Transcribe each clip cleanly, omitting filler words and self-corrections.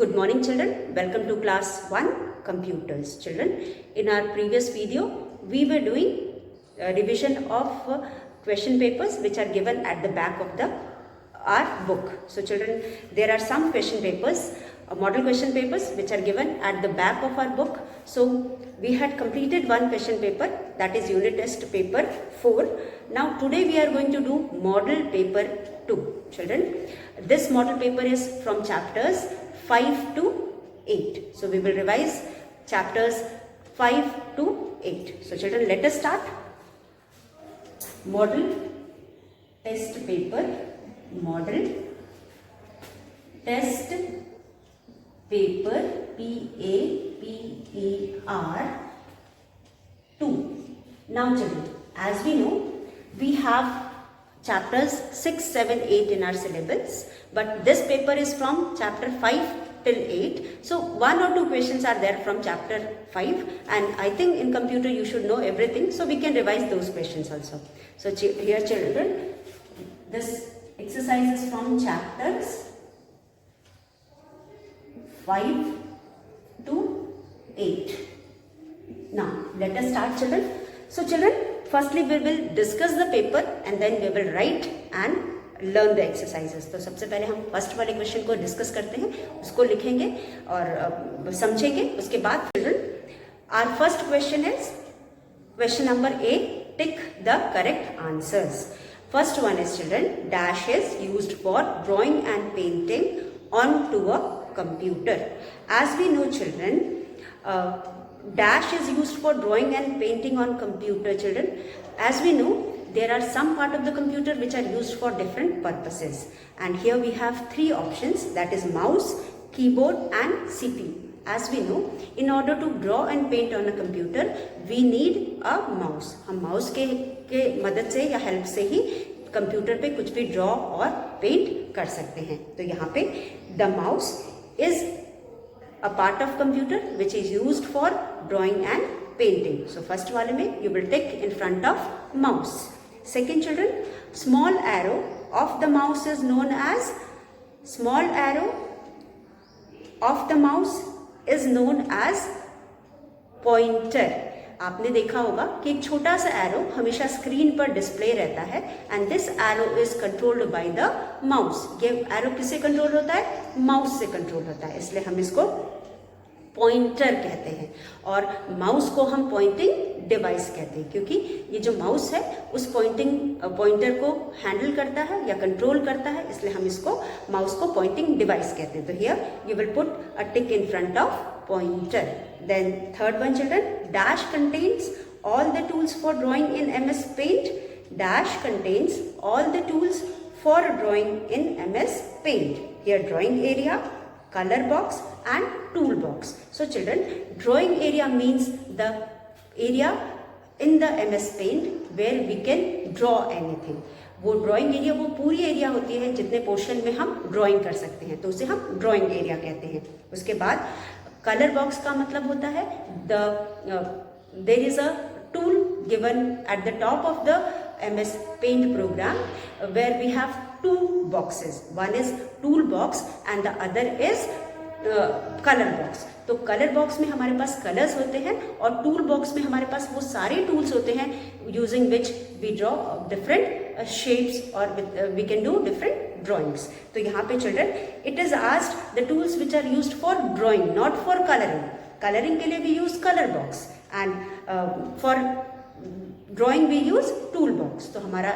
Good morning children, welcome to class 1 computers. Children, in our previous video we were doing a revision of question papers which are given at the back of our book. So children, there are some question papers, model question papers which are given at the back of our book. So we had completed one question paper, that is unit test paper 4. Now today we are going to do model paper 2. Children, this model paper is from chapters 5 to 8. So we will revise chapters 5 to 8. So children, let us start. Model test paper, model test paper, PAPER 2. Now children, as we know, we have chapters 6, 7, 8 in our syllabus, but this paper is from chapter 5 till 8. So one or two questions are there from chapter 5, and I think in computer you should know everything, so we can revise those questions also. So here children, this exercise is from chapters 5 to 8. Now let us start children. So children, firstly we will discuss the paper and then we will write and learn the exercises. तो सबसे पहले हम first वाले question को discuss करते हैं, उसको लिखेंगे और समझेंगे. उसके बाद children, our first question is question number A. Tick the correct answers. First one is children, dash is used for drawing and painting onto a computer. As we know children, dash is used for drawing and painting on computer children. As we know, there are some part of the computer which are used for different purposes, and here we have three options, that is mouse, keyboard and CPU. As we know, in order to draw and paint on a computer, we need a mouse. हम mouse के मदद से या help से ही computer पे कुछ भी draw और पेंट कर सकते हैं. तो यहाँ पे the mouse is a part of computer which is used for drawing and painting. So first वाले में you will tick in front of mouse. Second children, small arrow of the mouse is known as, small arrow of the mouse is known as pointer. आपने देखा होगा कि एक छोटा सा arrow हमेशा स्क्रीन पर डिस्प्ले रहता है, and this arrow is controlled by the mouse. ये एरो किससे कंट्रोल होता है? माउस से कंट्रोल होता है, इसलिए हम इसको पॉइंटर कहते हैं. और माउस को हम पॉइंटिंग डिवाइस कहते हैं, क्योंकि ये जो माउस है उस पॉइंटर को हैंडल करता है या कंट्रोल करता है, इसलिए हम इसको माउस को पॉइंटिंग डिवाइस कहते हैं. तो here you will put a tick in front of pointer. Then third one children, dash contains all the tools for drawing in MS Paint. Dash contains all the tools for drawing in MS Paint. Here drawing area, color box and tool box. So children, drawing area means the area in the MS Paint where we can draw anything. वो drawing area वो पूरी area होती है जितने portion में हम drawing कर सकते हैं, तो उसे हम ड्राइंग एरिया कहते हैं. उसके बाद कलर बॉक्स का मतलब होता है there is a tool given at the top of the MS Paint program where we have two boxes. One is tool box and the other is colour box. तो colour box में हमारे पास colours होते हैं और tool box में हमारे पास वो सारे टूल्स होते हैं using which we draw different shapes और we can do different drawings. तो यहाँ पे children, it is asked the tools which are used for drawing, not for colouring. Colouring के लिए we use colour box and for drawing we use tool box. तो हमारा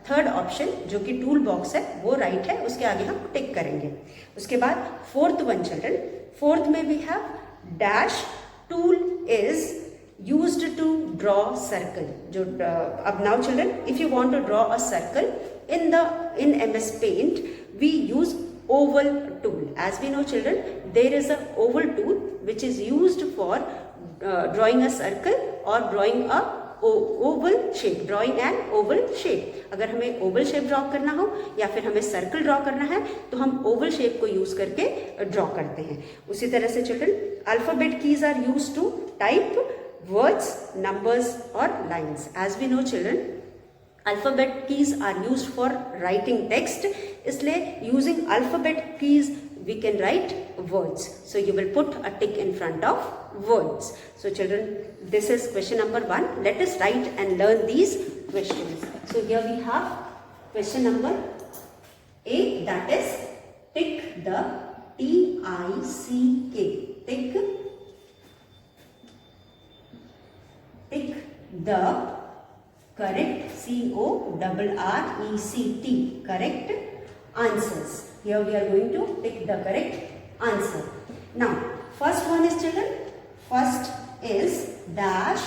third option जो कि tool box है वो राइट है, उसके आगे हम टिक करेंगे. उसके बाद फोर्थ वन चिल्ड्रन, फोर्थ में we have dash tool is used to draw circle. जो अब now children, if you want to draw a circle in MS Paint, we use oval tool. As we know children, there is a oval tool which is used for drawing a circle or drawing a Oval shape, drawing and Oval shape. अगर हमें Oval shape draw करना हो या फिर हमें circle draw करना है तो हम ओवल शेप को यूज करके ड्रॉ करते हैं. उसी तरह से children, alphabet keys are use to type words, numbers or lines. As we know children, alphabet keys are used for writing text, इसलिए using alphabet keys we can write words. So you will put a tick in front of words. So children, this is question number 1. Let us write and learn these questions. So here we have question number A, that is tick the T-I-C-K. Tick the correct C-O-R-R-E-C-T correct answers. Here we are going to tick the correct answer. Now, first one is children. First is dash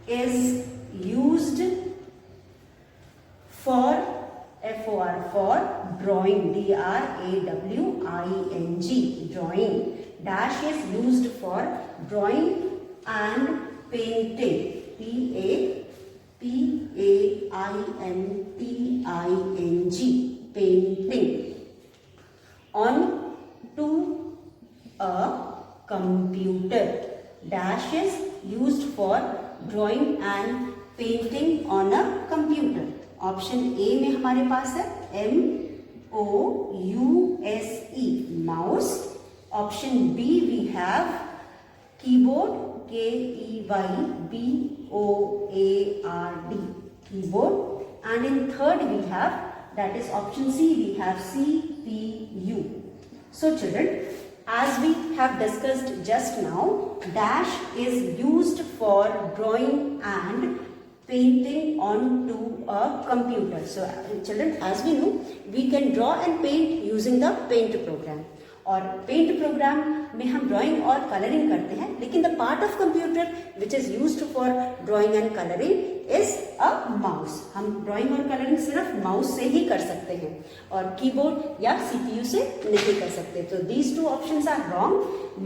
is used for F-O-R for drawing, D-R-A-W-I-N-G, drawing. Dash is used for drawing and painting, P-A-P-A-I-N-T-I-N-G, painting, on to a computer. Dash is used for drawing and painting on a computer. Option A में हमारे पास है M-O-U-S-E, mouse. Option B we have keyboard, K-E-Y-B-O-A-R-D, keyboard. And in third we have, that is option C, we have CPU. So children, as we have discussed just now, dash is used for drawing and painting onto a computer. So children, as we know, we can draw and paint using the paint program. और paint programme में हम drawing और colouring करते हैं, लेकिन the part of computer which is used for drawing and colouring is a mouse. हम drawing और colouring सिर्फ माउस से ही कर सकते हैं और कीबोर्ड या सीपीयू से नहीं कर सकते. तो these two options are wrong.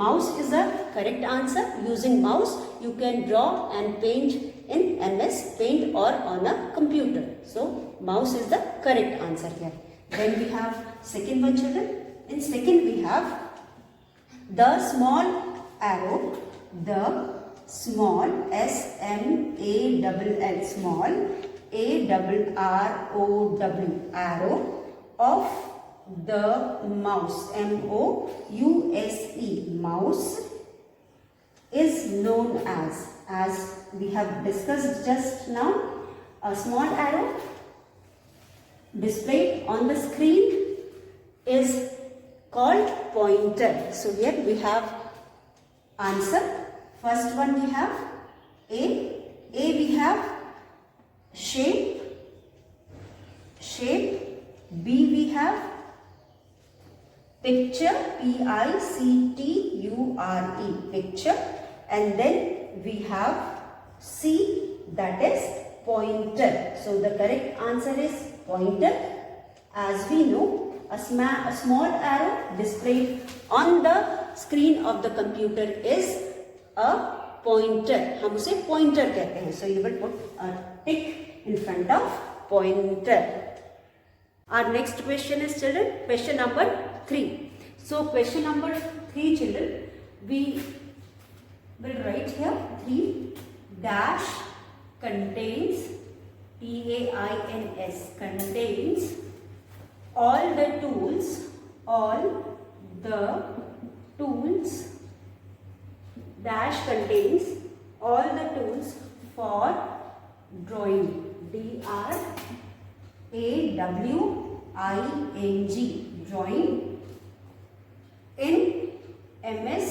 Mouse is the correct answer. Using mouse you can draw and paint in MS Paint or on a computer. So mouse is the correct answer here. Then we have second one children. In second we have the small arrow, the small S-M-A-L-L, small A-R-R-O-W, arrow of the mouse, M-O-U-S-E, mouse, is known as we have discussed just now, a small arrow displayed on the screen is called pointer. So here we have answer. First one we have A. We have shape. B we have picture, P-I-C-T-U-R-E, picture. And then we have C, that is pointer. So the correct answer is pointer. As we know, a small arrow displayed on the screen of the computer is a pointer. हम उसे pointer कहते हैं. So you will put a tick in front of pointer. Our next question is children, question number 3. So question number 3 children, we will write here 3 dash contains, T-A-I-N-S, contains all the tools dash contains all the tools for drawing, D-R-A-W-I-N-G, drawing in MS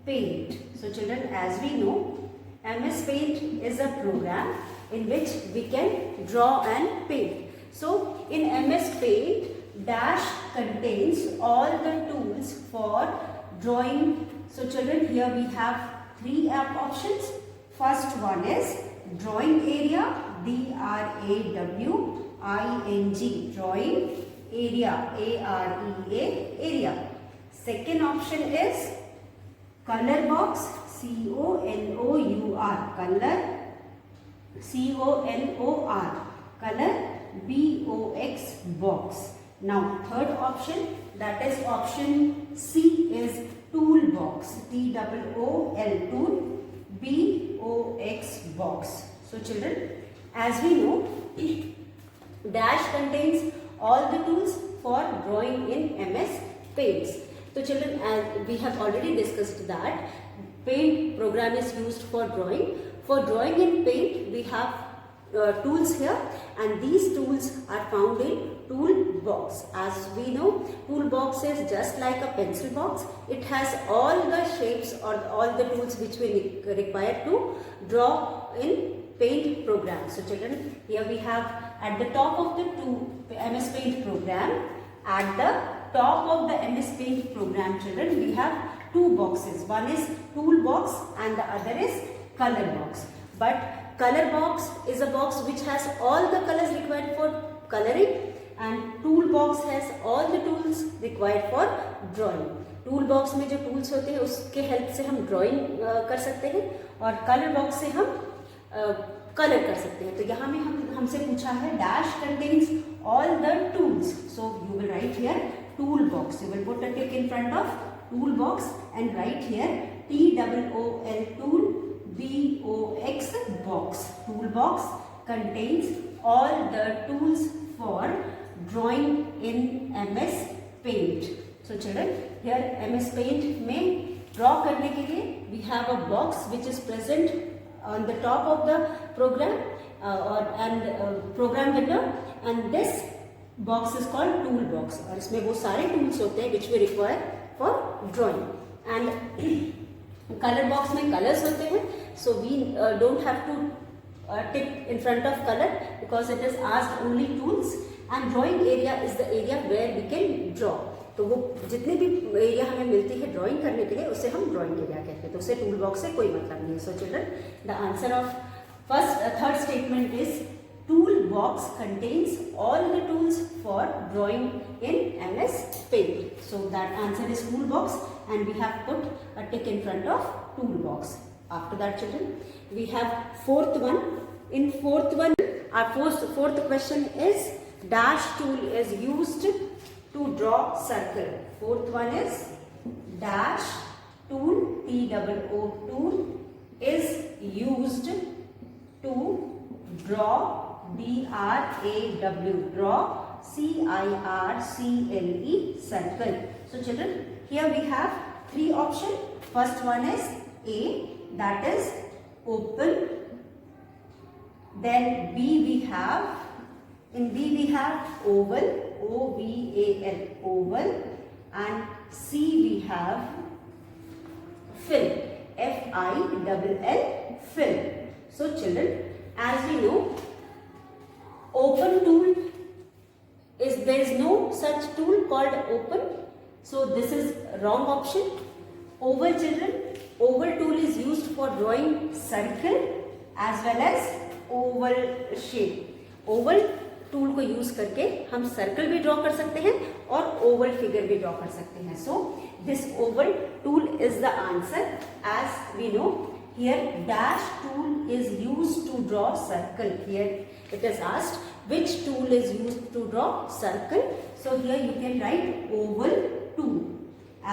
Paint. So children, as we know, MS Paint is a program in which we can draw and paint. So in MS Paint, dash contains all the tools for drawing. So children, here we have 3 options. First one is drawing area, D-R-A-W-I-N-G, drawing area, A-R-E-A, area. Second option is color box, C-O-L-O-U-R, color, C-O-L-O-R, color, B-O-X, box. Now third option, that is option C, is toolbox, T-O-O-L, tool, B-O-X, box. So children, as we know, dash contains all the tools for drawing in MS paints. So children, as we have already discussed that paint program is used for drawing. For drawing in paint, we have tools here, and these tools are found in toolbox. As we know, toolbox is just like a pencil box. It has all the shapes or all the tools which we require to draw in paint program. So children, here we have at the top of the MS Paint program, at the top of the MS Paint program, children, we have two boxes. One is toolbox and the other is color box. But color box is a box which has all the colors required for coloring, and toolbox has all the tools required for drawing. toolbox में जो tools होते हैं उसके help से हम drawing कर सकते हैं, और color box से हम color कर सकते हैं. तो यहाँ में हमसे पूछा है dash contains all the tools. So you will write here toolbox. You will put a tick in front of toolbox and write here TOOL tool BOX box. Toolbox contains all the tools for drawing in MS Paint. So children, here MS Paint में draw करने के लिए we have a box which is present on the top of the program program window, and this box is called toolbox. और इसमें वो सारे tools होते हैं which we require for drawing. And color box में colors होते हैं, so we don't have to tick in front of color because it is asked only tools, and drawing area is the area where we can draw. तो वो जितने भी area हमें मिलती है ड्राइंग करने के लिए उसे हम ड्राइंग एरिया कहते हैं, तो उसे टूल बॉक्स से कोई मतलब नहीं है. So children, the answer of third statement is tool box contains all the tools for drawing in MS Paint. So that answer is tool box, and we have put a tick in front of tool box. After that children, we have fourth one. In fourth one, our fourth question is dash tool is used to draw circle. Fourth one is dash tool, TOO tool is used to draw, DRAW, draw, CIRCLE circle. So children, here we have three options. First one is A, that is open. Then B we have, in B we have oval, OVAL, oval, and C we have fill, FILL, fill. So children, as we know, open tool there is no such tool called open, so this is wrong option. Oval children, oval tool is used for drawing circle as well as oval shape. Oval tool को use करके हम circle भी draw कर सकते हैं और Oval figure भी draw कर सकते हैं. So this oval tool is the answer. As we know, here dash tool is used to draw circle. Here it is asked which tool is used to draw circle. So here you can write oval tool.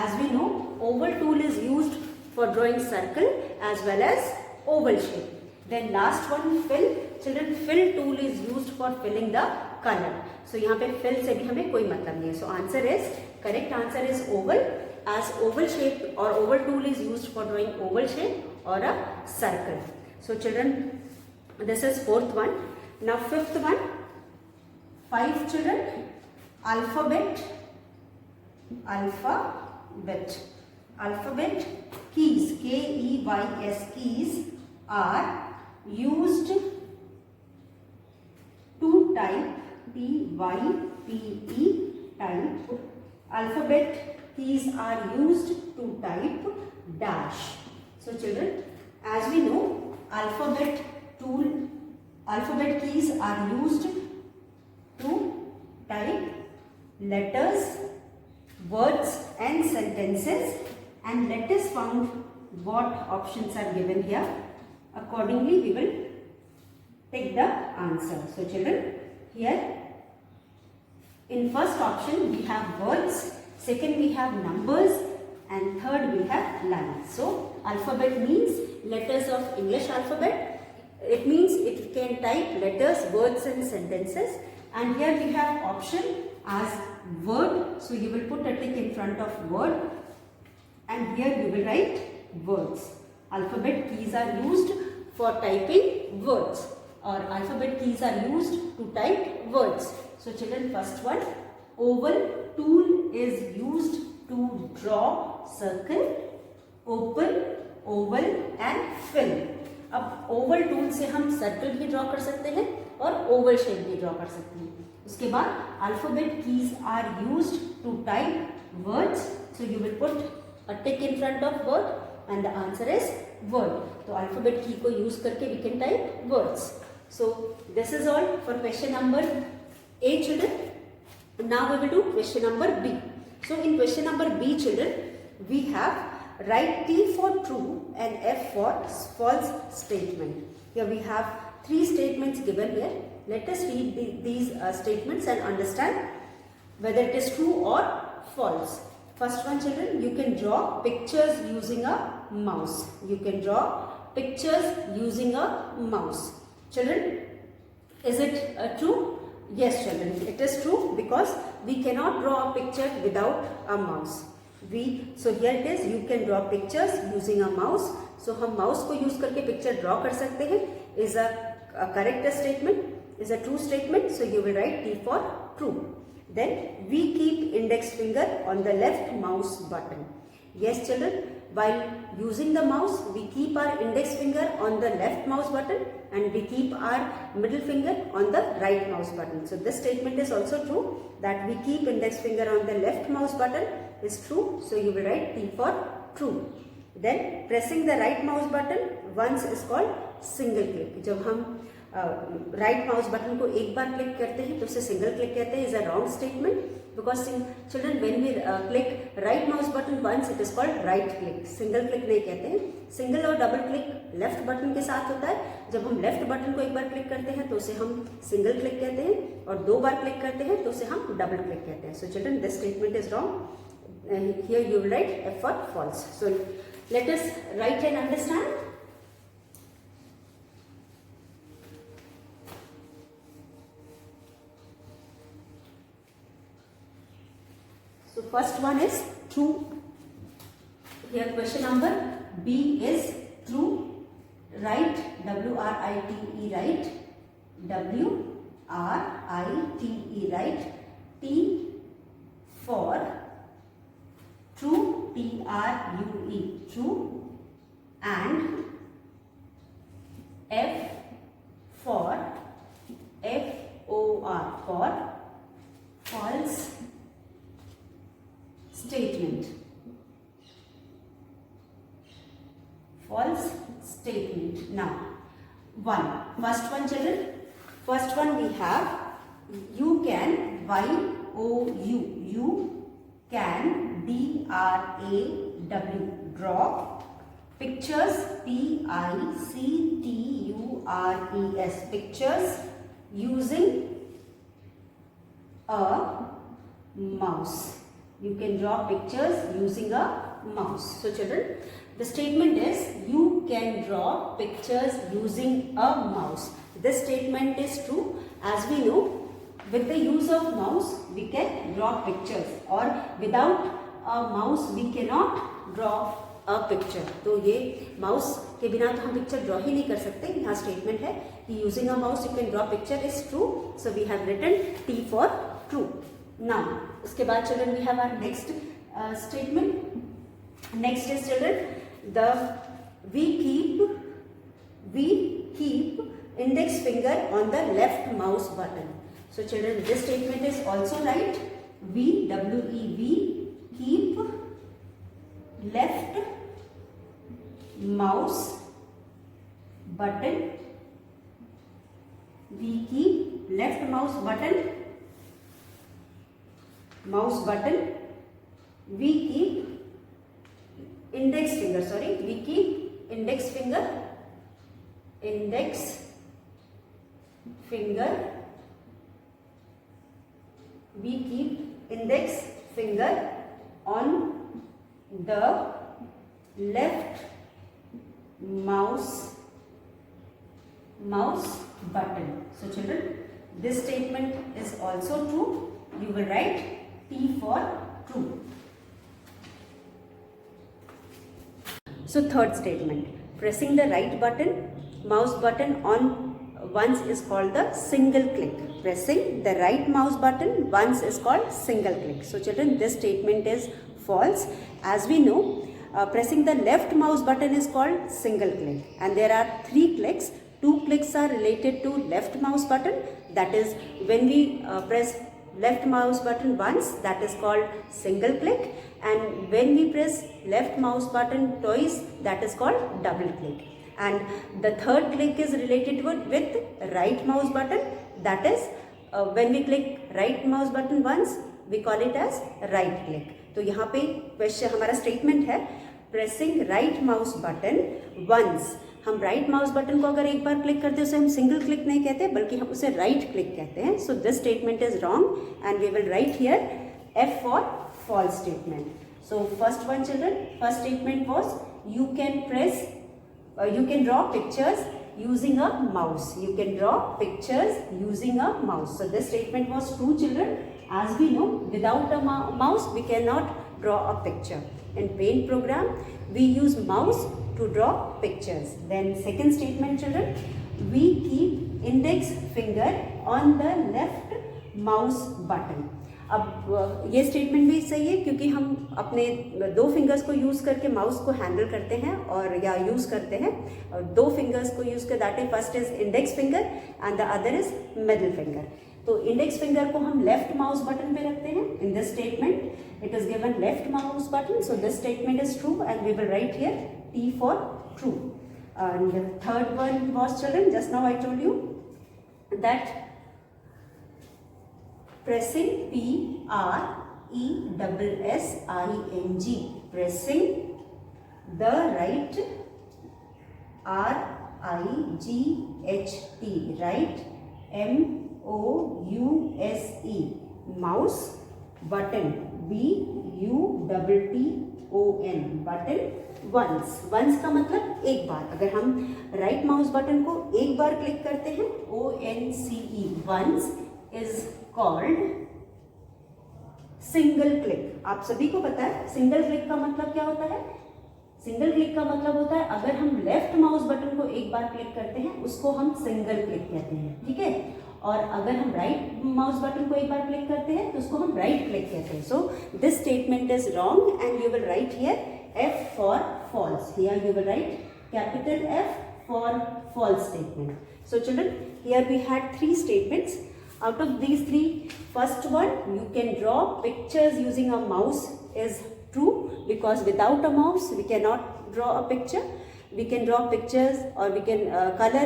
As we know, oval tool is used for drawing circle as well as oval shape. Then last one, fill. Children, fill tool is used for filling the color. So यहाँ पे fill से भी हमें कोई मतलब नहीं है. So answer is, correct answer is oval, as oval shape or oval tool is used for drawing oval shape or a circle. So children, this is fourth one. Now fifth one, 5 children, alphabet keys, KEYS keys are used to type, TYPE, type. Alphabet keys are used to type dash. So children, as we know, alphabet keys are used to type letters, words and sentences, and let us found what options are given here. Accordingly we will take the answer. So children, here in first option we have words, second we have numbers, and third we have lines. So alphabet means letters of English alphabet. It means it can type letters, words and sentences. And here we have option as word. So you will put a tick in front of word, and here you will write words. Alphabet keys are used for typing words, or alphabet keys are used to type words. So children, first one, oval tool is used to draw circle, open, oval and fill. अब Oval tool से हम circle भी draw कर सकते हैं और Oval shape भी draw कर सकते हैं. उसके बाद alphabet keys are used to type words. So you will put a tick in front of word and the answer is word. तो अल्फाबेट की को यूज करके we can type words. So this is all for question number A, children. Now we will do question number B. So in question number B, children, we have write T for true and F for false statement. Here we have three statements given here. Let us read these statements and understand whether it is true or false. First one, children, you can draw pictures using a mouse. You can draw pictures using a mouse. Children, is it true? Yes, children, it is true because we cannot draw a picture without a mouse. So here it is, you can draw pictures using a mouse. So हम mouse को use करके picture draw कर सकते हैं. Is a correct statement, is a true statement. So you will write T for true. Then we keep index finger on the left mouse button. Yes, children, while using the mouse, we keep our index finger on the left mouse button and we keep our middle finger on the right mouse button. So this statement is also true, that we keep index finger on the left mouse button is true. So you will write T for true. Then pressing the right mouse button once is called single click. जब हम right mouse button को एक बार क्लिक करते हैं तो उसे single click कहते हैं. Is a wrong statement because children when we click right mouse button once it is called right click. Single click नहीं कहते हैं. सिंगल और डबल क्लिक लेफ्ट बटन के साथ होता है. जब हम लेफ्ट बटन को एक बार क्लिक करते हैं तो उसे हम सिंगल क्लिक कहते हैं और दो बार क्लिक करते हैं तो उसे हम डबल क्लिक कहते हैं. So children, this statement is wrong. Here you will right F for false. So let us write and understand. So first one is true. Here question number B is true. Write W-R-I-T-E, write W-R-I-T-E, write T for true, T-R-U-E, true, and F for F-O-R, for false statement. False statement. Now, first one, children. First one we have you can, Y-O-U, you can, D-R-A-W, draw pictures, P-I-C-T-U-R-E-S, pictures using a mouse. You can draw pictures using a mouse. So children, the statement is you can draw pictures using a mouse. This statement is true. As we know, with the use of mouse we can draw pictures, or without a mouse we cannot draw a picture. तो ये mouse के बिना तो हम picture draw ही नहीं कर सकते. यहाँ statement है कि using a mouse you can draw picture is true. So we have written T for true. Now, उसके बाद children we have our next statement. Next is children, we keep index finger on the left mouse button. So children, this statement is also right. We keep left mouse button. We keep left mouse button. We keep index finger. We keep index finger. We keep index finger on the left mouse button. So children, this statement is also true. you will write T for true. So third statement, pressing the right button, mouse button on once is called the single click. Pressing the right mouse button once is called single click. So children, this statement is false. As we know, pressing the left mouse button is called single click, and there are 3 clicks. 2 clicks are related to left mouse button, that is when we press left mouse button once, that is called single click, and when we press left mouse button twice, that is called double click. And the third click is related with right mouse button, that is when we click right mouse button once, we call it as right click. तो यहाँ पे question हमारा statement है, pressing right mouse button once. हम right mouse button को अगर एक बार क्लिक करते हैं उसे हम सिंगल क्लिक नहीं कहते, बल्कि हम उसे राइट क्लिक कहते हैं. So this statement is wrong and we will write here F for false statement. So first one children, first statement was you can draw pictures using a mouse. You can draw pictures using a mouse. So this statement was true children. As we know, without a mouse we cannot draw a picture. In paint program we use mouse to draw pictures. Then second statement children, we keep index finger on the left mouse button. अब ये statement भी सही है क्योंकि हम अपने 2 fingers को use करके माउस को हैंडल करते हैं और या यूज़ करते हैं. 2 फिंगर्स को यूज़ कर, that is first is index finger and the other is middle finger. तो इंडेक्स फिंगर को हम लेफ्ट माउस बटन पे रखते हैं. In this statement it is given left mouse button, so this statement is true and we will write here T for true. And third one was children, just now I told you that pressing P-R-E-S-S-I-N-G, pressing the right R-I-G-H-T, right, M-O-U-S-E, mouse button, B-U-T-T-O-N, button once. once का मतलब एक बार. अगर हम right mouse button को एक बार क्लिक करते हैं, O-N-C-E, once is called single click. आप सभी को पता है सिंगल क्लिक का मतलब क्या होता है. सिंगल क्लिक का मतलब होता है अगर हम लेफ्ट माउस बटन को एक बार क्लिक करते हैं उसको हम सिंगल क्लिक कहते हैं, ठीक है. और अगर हम राइट माउस बटन को एक बार क्लिक करते हैं तो उसको हम राइट क्लिक कहते हैं. So this statement is wrong and you will write here F for false. Here you will write capital F for false statement. So children, here we had 3 statements. Out of these 3, first one, you can draw pictures using a mouse is true because without a mouse we cannot draw a picture. We can draw pictures or we can color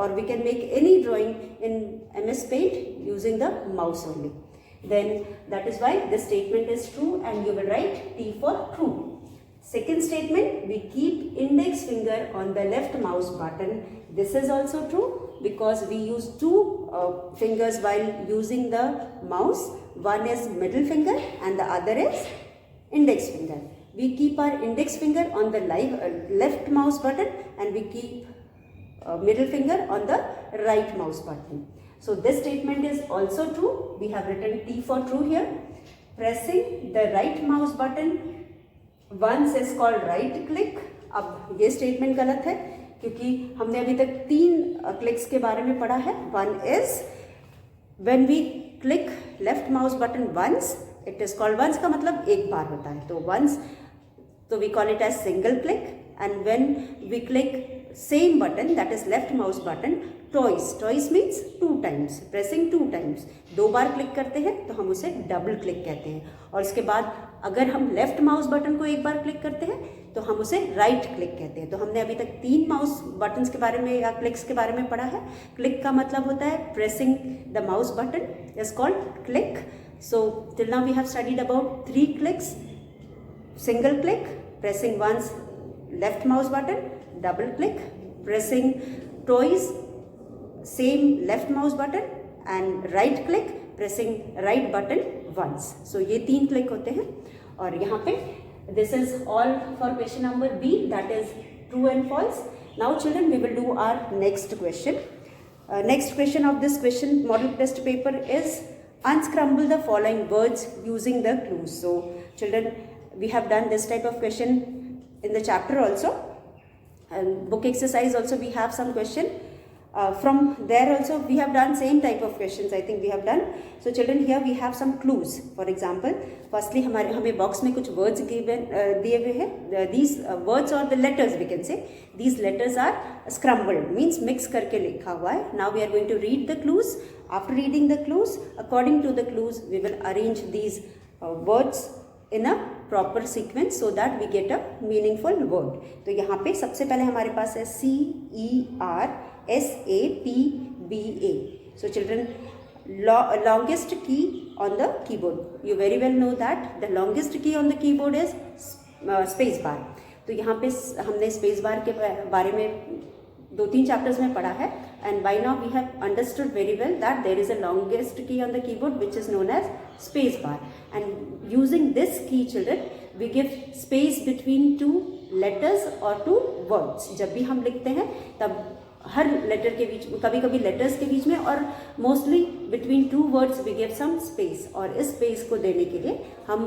or we can make any drawing in MS Paint using the mouse only. Then that is why this statement is true and you will write T for true. Second statement, we keep index finger on the left mouse button. This is also true because we use 2 fingers while using the mouse. One is middle finger and the other is index finger. We keep our index finger on the left mouse button and we keep middle finger on the right mouse button. So this statement is also true. We have written T for true here. Pressing the right mouse button once is called right click. अब ये statement गलत है क्योंकि हमने अभी तक 3 clicks के बारे में पढ़ा है. One is when we click left mouse button once, it is called once का मतलब एक बार होता है. तो वंस, तो we call it as single click. And when we click same button, that is left mouse button twice. Twice means 2 times, pressing 2 times. 2 बार क्लिक करते हैं तो हम उसे डबल क्लिक कहते हैं. और इसके बाद अगर हम लेफ्ट माउस बटन को एक बार क्लिक करते हैं तो हम उसे राइट क्लिक कहते हैं. तो हमने अभी तक 3 माउस बटन्स के बारे में या क्लिक्स के बारे में पढ़ा है. क्लिक का मतलब होता है pressing the mouse button is called click. So till now we have studied about 3 clicks. Single click, pressing once left mouse button, double click, pressing twice same left mouse button, and right click, pressing right button once. So ये 3 click होते हैं. और यहाँ पे this is all for question number B, that is true and false. Now children, we will do our next question. Next question of this question model test paper is unscramble the following words using the clues. So children, we have done this type of question in the chapter also, and book exercise also we have some question. From there also we have done same type of questions, I think we have done. So children, here we have some clues. For example, firstly हमें box में कुछ words given दिए हुए हैं. These words or the letters we can say, these letters are scrambled, means mix करके लिखा हुआ है. Now we are going to read the clues. After reading the clues, according to the clues, we will arrange these words in a proper sequence so that we get a meaningful word. तो यहाँ पे सबसे पहले हमारे पास है CERSAPBA. So children, longest key on the keyboard. You very well know that the longest key on the keyboard is space bar. तो यहाँ पे हमने space bar के बारे में 2-3 chapters में पढ़ा है, and by now we have understood very well that there is a longest key on the keyboard which is known as space bar, and using this key children we give space between two letters or two words. जब भी हम लिखते हैं तब हर letter के बीच, कभी कभी letters के बीच में और mostly between two words we give some space, और इस स्पेस को देने के लिए हम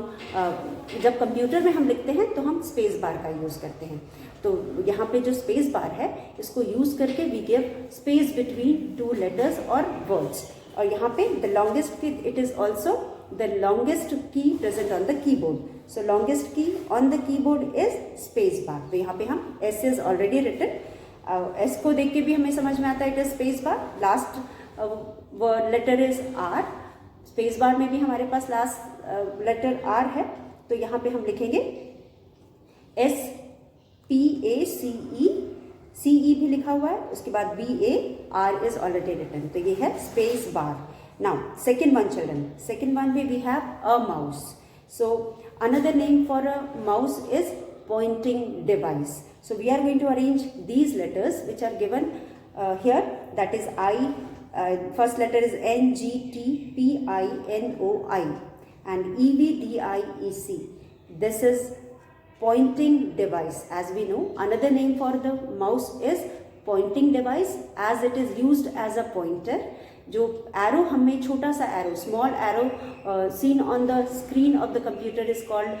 जब कंप्यूटर में हम लिखते हैं तो हम स्पेस बार का यूज़ करते हैं. तो यहाँ पे जो स्पेस बार है इसको यूज़ करके we give space between two letters और वर्ड्स. और यहाँ पे the longest key, it is also the longest key present on the keyboard. So longest key on the keyboard is space bar. तो यहाँ पे हम S is already written. S को देख के भी हमें समझ में आता है it is space bar. Last letter is R. Space bar में भी हमारे पास लास्ट लेटर आर है. तो यहाँ पे हम लिखेंगे SPACE. CE भी लिखा हुआ है, उसके बाद BAR इज ऑलरेडी रिटन. तो ये है space bar. Now second one children, second one में we have a mouse. So another name for a mouse is pointing device. So we are going to arrange these letters which are given here, that is I, first letter is NGTPINOI and EVDIEC. This is pointing device. As we know, another name for the mouse is pointing device as it is used as a pointer. जो arrow हमें छोटा सा arrow, small arrow seen on the screen of the computer is called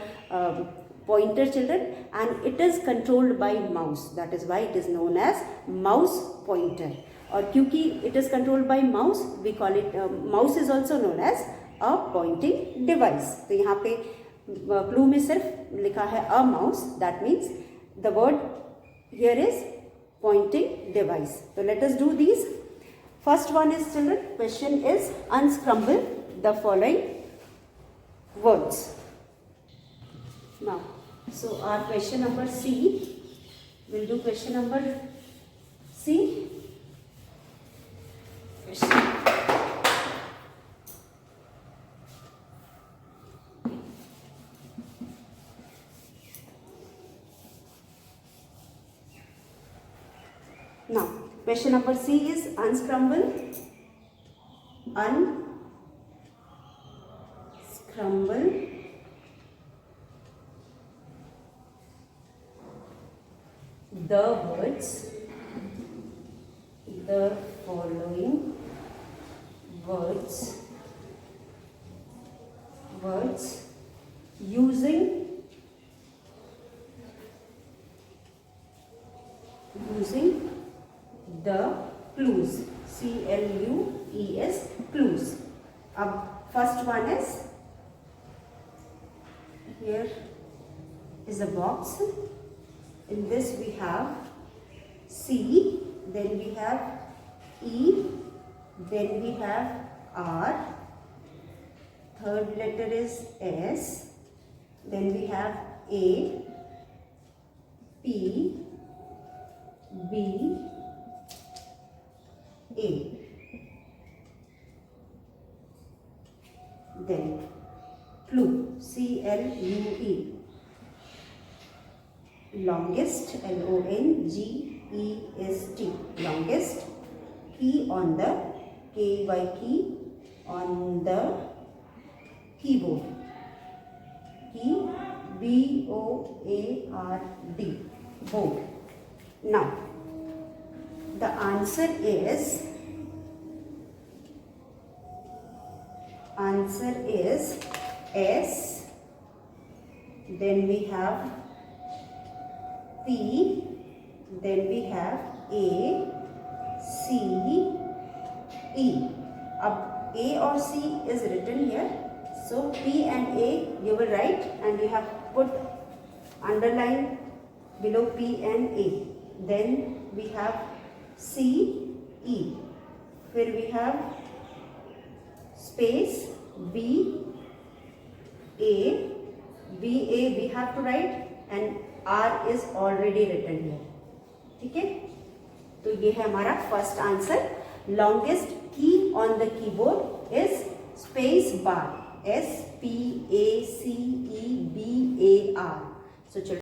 pointer children, and it is controlled by mouse. That is why it is known as mouse pointer. और क्योंकि it is controlled by mouse, we call it mouse is also known as a pointing device. तो यहाँ पे clue में सिर्फ लिखा है a mouse. That means the word here is pointing device. So let us do these. First one is children, question is unscramble the following words. Now, so our question number C, we'll do question number C. Question. Now, question number C is unscramble the words, the following words using the clues. CLUES, clues. अब first one is, here is a box. In this we have C, then we have E, then we have R, third letter is S, then we have A, P, B, A. Then clue, CLUE. Longest, LONGEST, longest key on the KY key on the keyboard. Key BOARD, board. Now the answer is answer is S, then we have P, then we have A, C, E. Ab A or C is written here, so P and A you will write and you have put underline below P and A. Then we have C, E. Then we have space B, A, B, A we have to write and R is already written here. ठीक है, तो ये है हमारा first answer. Longest key on the keyboard is space bar, SPACEBAR. So children,